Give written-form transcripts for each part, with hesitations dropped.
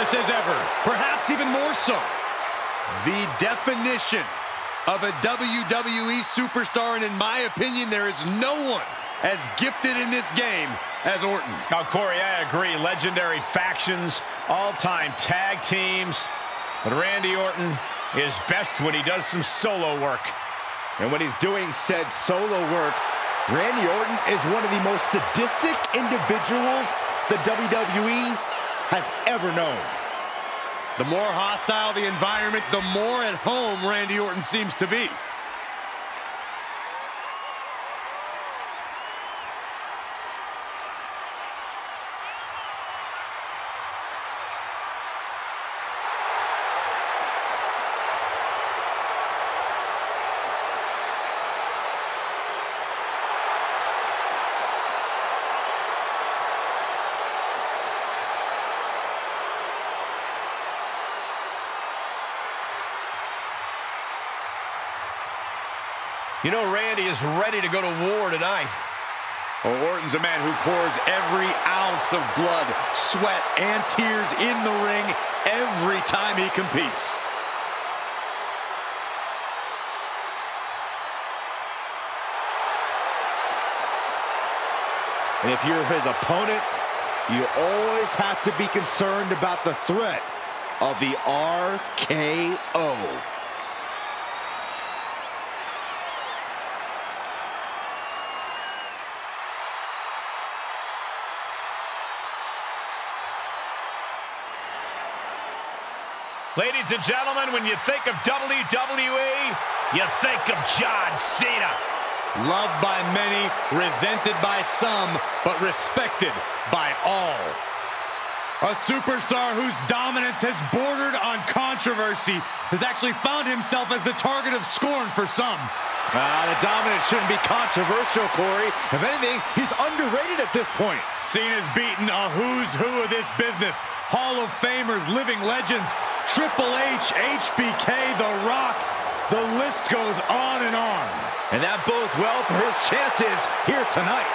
focused as ever, perhaps even more so. The definition of a WWE superstar, and in my opinion, there is no one as gifted in this game as Orton. Oh, Corey, I agree. Legendary factions, all-time tag teams. But Randy Orton is best when he does some solo work. And when he's doing said solo work, Randy Orton is one of the most sadistic individuals the WWE has ever known. The more hostile the environment, the more at home Randy Orton seems to be. You know Randy is ready to go to war tonight. Oh, Orton's a man who pours every ounce of blood, sweat, and tears in the ring every time he competes. And if you're his opponent, you always have to be concerned about the threat of the RKO. Ladies and gentlemen, when you think of WWE, you think of John Cena. Loved by many, resented by some, but respected by all. A superstar whose dominance has bordered on controversy has actually found himself as the target of scorn for some. The dominance shouldn't be controversial, Corey. If anything, he's underrated at this point. Cena's beaten a who's who of this business. Hall of Famers, living legends, Triple H, HBK, The Rock. The list goes on and on. And that bodes well for his chances here tonight.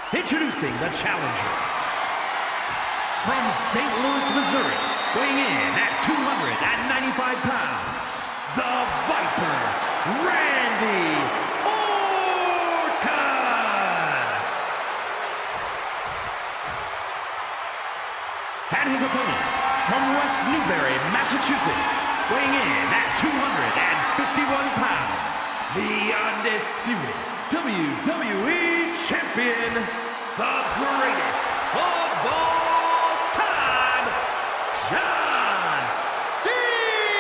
Introducing the challenger. From St. Louis, Missouri, weighing in at 295 pounds, the Viper, Randy Orton! And his opponent, from West Newbury, Massachusetts, weighing in at 251 pounds, the undisputed WWE Champion, the greatest of all time, John Cena!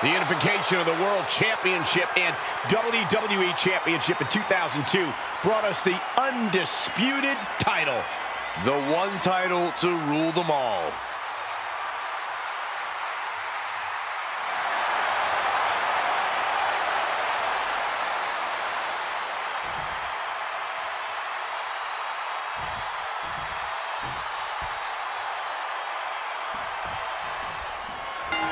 The unification of the World Championship and WWE Championship in 2002 brought us the undisputed title. The one title to rule them all.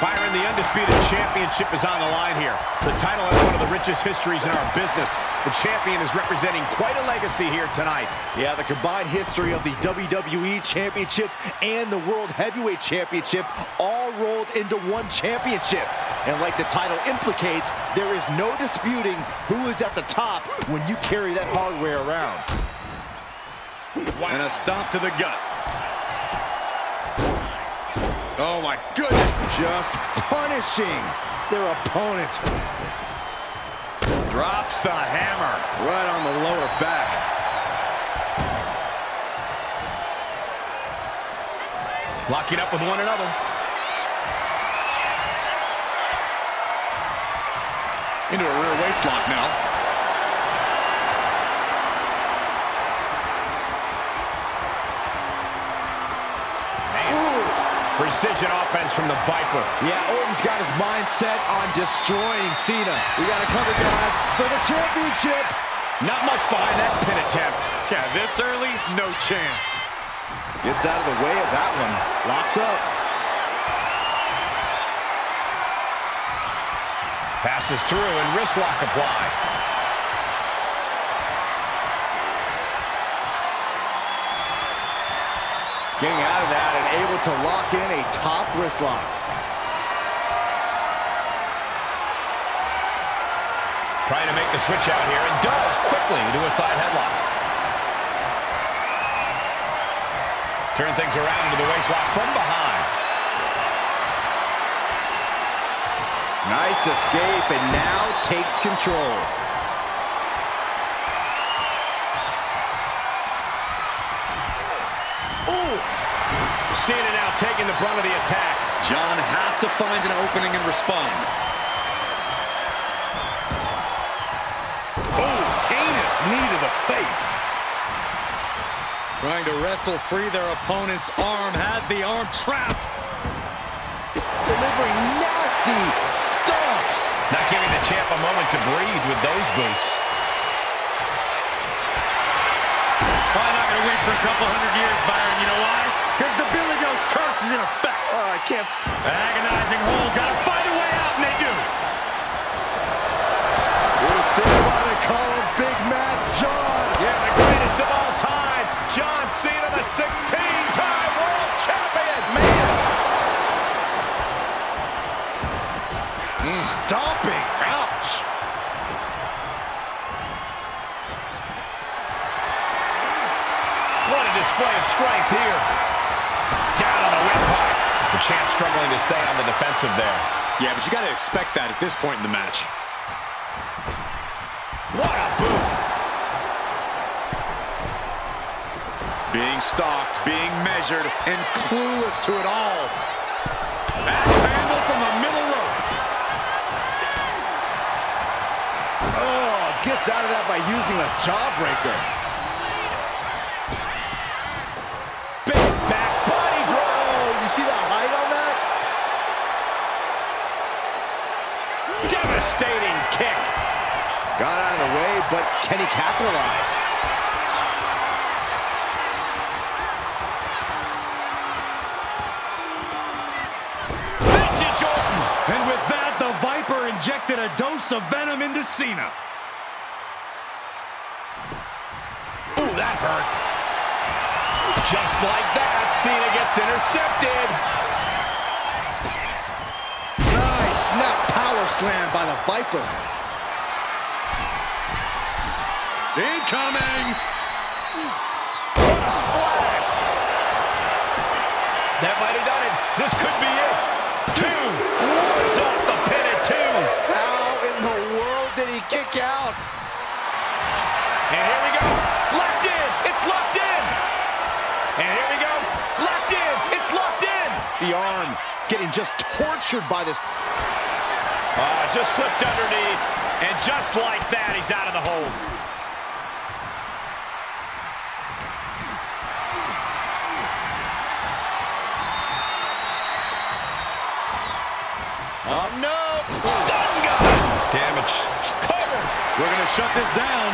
Byron, the undisputed championship is on the line here. The title has one of the richest histories in our business. The champion is representing quite a legacy here tonight. Yeah, the combined history of the WWE Championship and the World Heavyweight Championship all rolled into one championship. And like the title implicates, there is no disputing who is at the top when you carry that hardware around. Wow. And a stomp to the gut. Oh my goodness. Just punishing their opponent. Drops the hammer. Right on the lower back. Locking up with one another. Into a rear waist lock now. Precision offense from the Viper. Yeah, Orton's got his mind set on destroying Cena. We got to cover, guys, for the championship. Not much behind that pin attempt. Yeah, this early, no chance. Gets out of the way of that one. Locks up. Passes through and wrist lock applied. Getting out of that and able to lock in a top wrist lock. Trying to make the switch out here, and does quickly into a side headlock. Turn things around into the waist lock from behind. Nice escape, and now takes control. Cena now taking the brunt of the attack. John has to find an opening and respond. Oh, heinous knee to the face. Trying to wrestle free their opponent's arm, has the arm trapped. Delivering nasty stomps. Not giving the champ a moment to breathe with those boots. Probably not going to wait for a couple hundred years, Byron. You know why? Because the Billy Goat's curse is in effect. Oh, I can't. Agonizing hold. Got to find a way out, and they do. We'll see why they call him Big Match John. Yeah, the greatest of all time. John Cena, the 16-time world champion. Man. Stomping. Ouch. What a display of strength here. Down on the windpipe. The champ struggling to stay on the defensive there. Yeah, but you got to expect that at this point in the match. What a boot. Being stalked, being measured, and clueless to it all. Axe handle from the middle rope. Oh, gets out of that by using a jawbreaker. Big back body drop. Oh, you see the height on that? Devastating kick. Got out of the way, but can he capitalize? Vintage Orton. And with that, the Viper injected a dose of venom into Cena. Ooh, that hurt. Just like that, Cena gets intercepted. Nice snap power slam by the Viper. Incoming! What a splash! That might have done it. This could be it. 2. It's off the pin at 2. How in the world did he kick out? And here we go. Locked in. It's locked in. And here we go. Locked in. It's locked in. The arm getting just tortured by this. Just slipped underneath. And just like that, he's out of the hold. Oh, no. Stun gun. Damage. Cover. We're going to shut this down.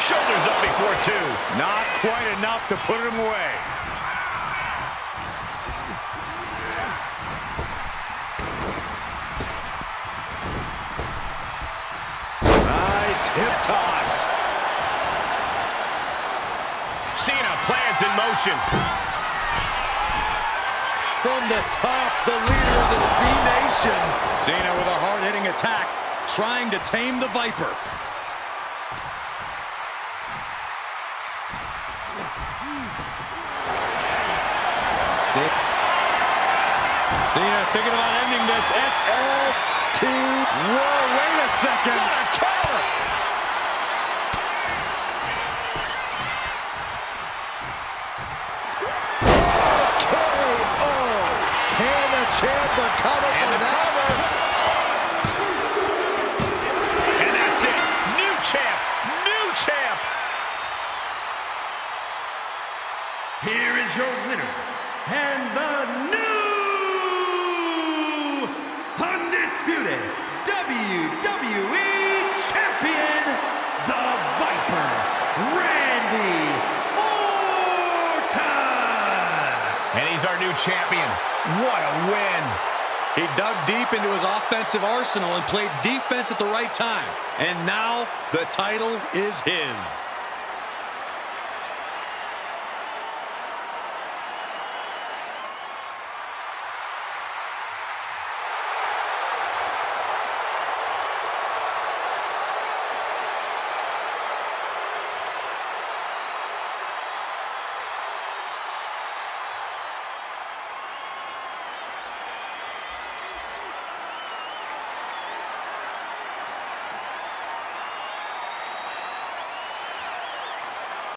Shoulders up before 2. Not quite enough to put him away. Nice hip toss. Cena plans in motion. From the top, the leader of the C-Nation. Cena with a hard-hitting attack, trying to tame the Viper. Cena thinking about ending this. S-T. Whoa, wait a second. What a counter. KO. Can the champ recover from that one? And that's it. New champ. New champ. Here is your winner, and the new Undisputed WWE Champion, the Viper, Randy Orton! And he's our new champion. What a win. He dug deep into his offensive arsenal and played defense at the right time. And now the title is his.